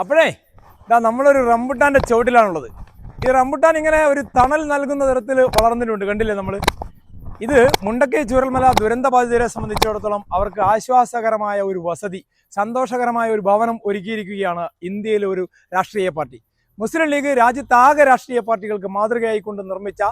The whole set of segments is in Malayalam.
അപ്പോഴേ നമ്മളൊരു റംബുട്ടാന്റെ ചുവട്ടിലാണുള്ളത്. ഈ റംബുട്ടാൻ ഇങ്ങനെ ഒരു തണൽ നൽകുന്ന തരത്തിൽ വളർന്നിട്ടുണ്ട്, കണ്ടില്ലേ നമ്മൾ. ഇത് മുണ്ടക്കൈ ചൂരൽമല ദുരന്തബാധിതരെ സംബന്ധിച്ചിടത്തോളം അവർക്ക് ആശ്വാസകരമായ ഒരു വസതി, സന്തോഷകരമായ ഒരു ഭവനം ഒരുക്കിയിരിക്കുകയാണ് ഇന്ത്യയിലെ ഒരു രാഷ്ട്രീയ പാർട്ടി. മുസ്ലിം ലീഗ് രാജ്യത്താകെ രാഷ്ട്രീയ പാർട്ടികൾക്ക് മാതൃകയായിക്കൊണ്ട് നിർമ്മിച്ച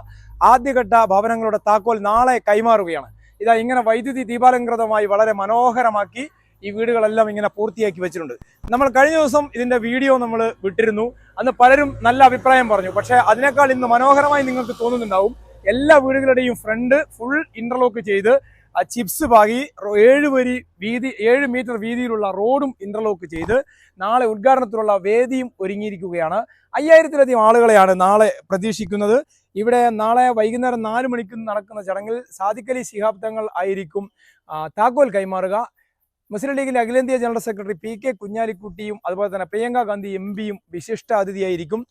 ആദ്യഘട്ട ഭവനങ്ങളുടെ താക്കോൽ നാളെ കൈമാറുകയാണ്. ഇതാ ഇങ്ങനെ വൈദ്യുതി ദീപാലംകൃതമായി വളരെ മനോഹരമാക്കി ഈ വീടുകളെല്ലാം ഇങ്ങനെ പൂർത്തിയാക്കി വെച്ചിട്ടുണ്ട്. നമ്മൾ കഴിഞ്ഞ ദിവസം ഇതിന്റെ വീഡിയോ നമ്മൾ വിട്ടിരുന്നു. അന്ന് പലരും നല്ല അഭിപ്രായം പറഞ്ഞു. പക്ഷേ അതിനേക്കാൾ ഇന്ന് മനോഹരമായി നിങ്ങൾക്ക് തോന്നുന്നുണ്ടാവും. എല്ലാ വീടുകളുടെയും ഫ്രണ്ട് ഫുൾ ഇന്റർലോക്ക് ചെയ്ത് ചിപ്സ് പാകി 7 മീറ്റർ വീതിയിലുള്ള റോഡും ഇന്റർലോക്ക് ചെയ്ത് നാളെ ഉദ്ഘാടനത്തിലുള്ള വേദിയും ഒരുങ്ങിയിരിക്കുകയാണ്. 5000-ലധികം ആളുകളെയാണ് നാളെ പ്രതീക്ഷിക്കുന്നത്. ഇവിടെ നാളെ വൈകുന്നേരം 4 മണിക്ക് നടക്കുന്ന ചടങ്ങിൽ സാദിഖ് അലി ശിഹാബ് തങ്ങൾ ആയിരിക്കും താക്കോൽ കൈമാറുക. മുസ്ലിം ലീഗിലെ അഖിലേന്ത്യാ ജനറൽ സെക്രട്ടറി പി കെ കുഞ്ഞാലിക്കുട്ടിയും അതുപോലെ തന്നെ പ്രിയങ്ക ഗാന്ധി എംപിയും വിശിഷ്ട അതിഥിയായിരിക്കും.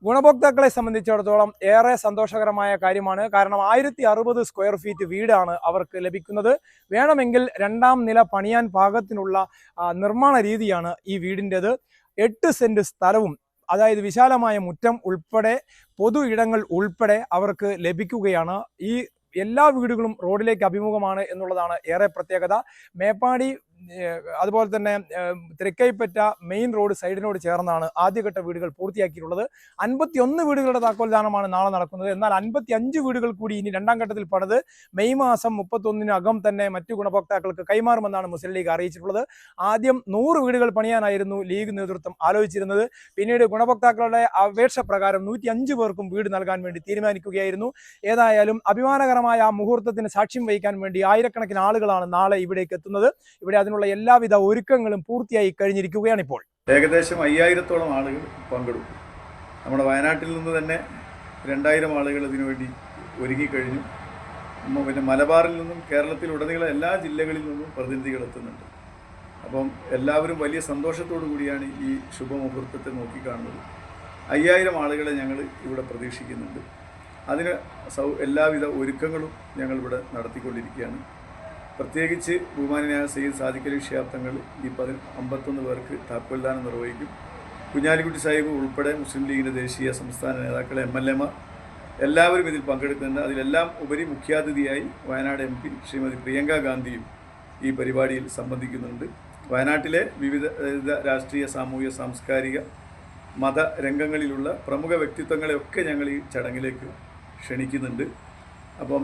ഗുണഭോക്താക്കളെ സംബന്ധിച്ചിടത്തോളം ഏറെ സന്തോഷകരമായ കാര്യമാണ്. കാരണം 1060 സ്ക്വയർ ഫീറ്റ് വീടാണ് അവർക്ക് ലഭിക്കുന്നത്. വേണമെങ്കിൽ 2ാം നില പണിയാൻ പാകത്തിനുള്ള നിർമ്മാണ രീതിയാണ് ഈ വീടിൻ്റെത്. 8 സെന്റ് സ്ഥലവും, അതായത് വിശാലമായ മുറ്റം ഉൾപ്പെടെ പൊതു ഇടങ്ങൾ ഉൾപ്പെടെ അവർക്ക് ലഭിക്കുകയാണ്. ഈ എല്ലാ വീടുകളും റോഡിലേക്ക് അഭിമുഖമാണ് എന്നുള്ളതാണ് ഏറെ പ്രത്യേകത. മേപ്പാടി അതുപോലെ തന്നെ തൃക്കൈപ്പറ്റ മെയിൻ റോഡ് സൈഡിനോട് ചേർന്നാണ് ആദ്യഘട്ട വീടുകൾ പൂർത്തിയാക്കിയിട്ടുള്ളത്. 51 വീടുകളുടെ താക്കോൽ ദാനമാണ് നാളെ നടക്കുന്നത്. എന്നാൽ 55 വീടുകൾ കൂടി ഇനി 2ാം ഘട്ടത്തിൽ പണിത് മെയ് മാസം 31-നകം തന്നെ മറ്റു ഗുണഭോക്താക്കൾക്ക് കൈമാറുമെന്നാണ് മുസ്ലിം ലീഗ് അറിയിച്ചിട്ടുള്ളത്. ആദ്യം 100 വീടുകൾ പണിയാനായിരുന്നു ലീഗ് നേതൃത്വം ആലോചിച്ചിരുന്നത്. പിന്നീട് ഗുണഭോക്താക്കളുടെ അപേക്ഷ പ്രകാരം 105 പേർക്കും വീട് നൽകാൻ വേണ്ടി തീരുമാനിക്കുകയായിരുന്നു. ഏതായാലും അഭിമാനകരമായ ആ മുഹൂർത്തത്തിന് സാക്ഷ്യം വഹിക്കാൻ വേണ്ടി ആയിരക്കണക്കിന് ആളുകളാണ് നാളെ ഇവിടേക്ക് എത്തുന്നത്. ഇവിടെ അതിനുള്ള എല്ലാവിധ ഒരുക്കങ്ങളും പൂർത്തിയായി കഴിഞ്ഞിരിക്കുകയാണ്. ഇപ്പോൾ ഏകദേശം 5000-ഓളം ആളുകൾ പങ്കെടുക്കും. നമ്മുടെ വയനാട്ടിൽ നിന്ന് തന്നെ 2000 ആളുകൾ ഇതിനുവേണ്ടി ഒരുങ്ങിക്കഴിഞ്ഞു. പിന്നെ മലബാറിൽ നിന്നും കേരളത്തിലുടനീളം എല്ലാ ജില്ലകളിൽ നിന്നും പ്രതിനിധികൾ എത്തുന്നുണ്ട്. അപ്പം എല്ലാവരും വലിയ സന്തോഷത്തോടു കൂടിയാണ് ഈ ശുഭമുഹൂർത്തത്തെ നോക്കിക്കാണുന്നത്. 5000 ആളുകളെ ഞങ്ങൾ ഇവിടെ പ്രതീക്ഷിക്കുന്നുണ്ട്. അതിന് എല്ലാവിധ ഒരുക്കങ്ങളും ഞങ്ങളിവിടെ നടത്തിക്കൊണ്ടിരിക്കുകയാണ്. പ്രത്യേകിച്ച് ബഹുമാന്യനായ സയ്യിദ് സാദിഖ് അലി ശിഹാബ് തങ്ങൾ ഈ 51 പേർക്ക് താക്കോൽദാനം നിർവഹിക്കും. കുഞ്ഞാലിക്കുട്ടി സാഹിബ് ഉൾപ്പെടെ മുസ്ലിം ലീഗിൻ്റെ ദേശീയ സംസ്ഥാന നേതാക്കൾ, MLA മാർ എല്ലാവരും ഇതിൽ പങ്കെടുക്കുന്നുണ്ട്. അതിലെല്ലാം ഉപരി മുഖ്യാതിഥിയായി വയനാട് MP ശ്രീമതി പ്രിയങ്ക ഗാന്ധിയും ഈ പരിപാടിയിൽ സംബന്ധിക്കുന്നുണ്ട്. വയനാട്ടിലെ വിവിധ രാഷ്ട്രീയ, സാമൂഹ്യ, സാംസ്കാരിക, മത രംഗങ്ങളിലുള്ള പ്രമുഖ വ്യക്തിത്വങ്ങളെയൊക്കെ ഞങ്ങൾ ഈ ചടങ്ങിലേക്ക് ക്ഷണിക്കുന്നുണ്ട്. അപ്പം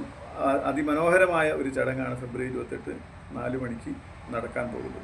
അതിമനോഹരമായ ഒരു ചടങ്ങാണ് ഫെബ്രുവരി 28 4 മണിക്ക് നടക്കാൻ പോകുന്നത്.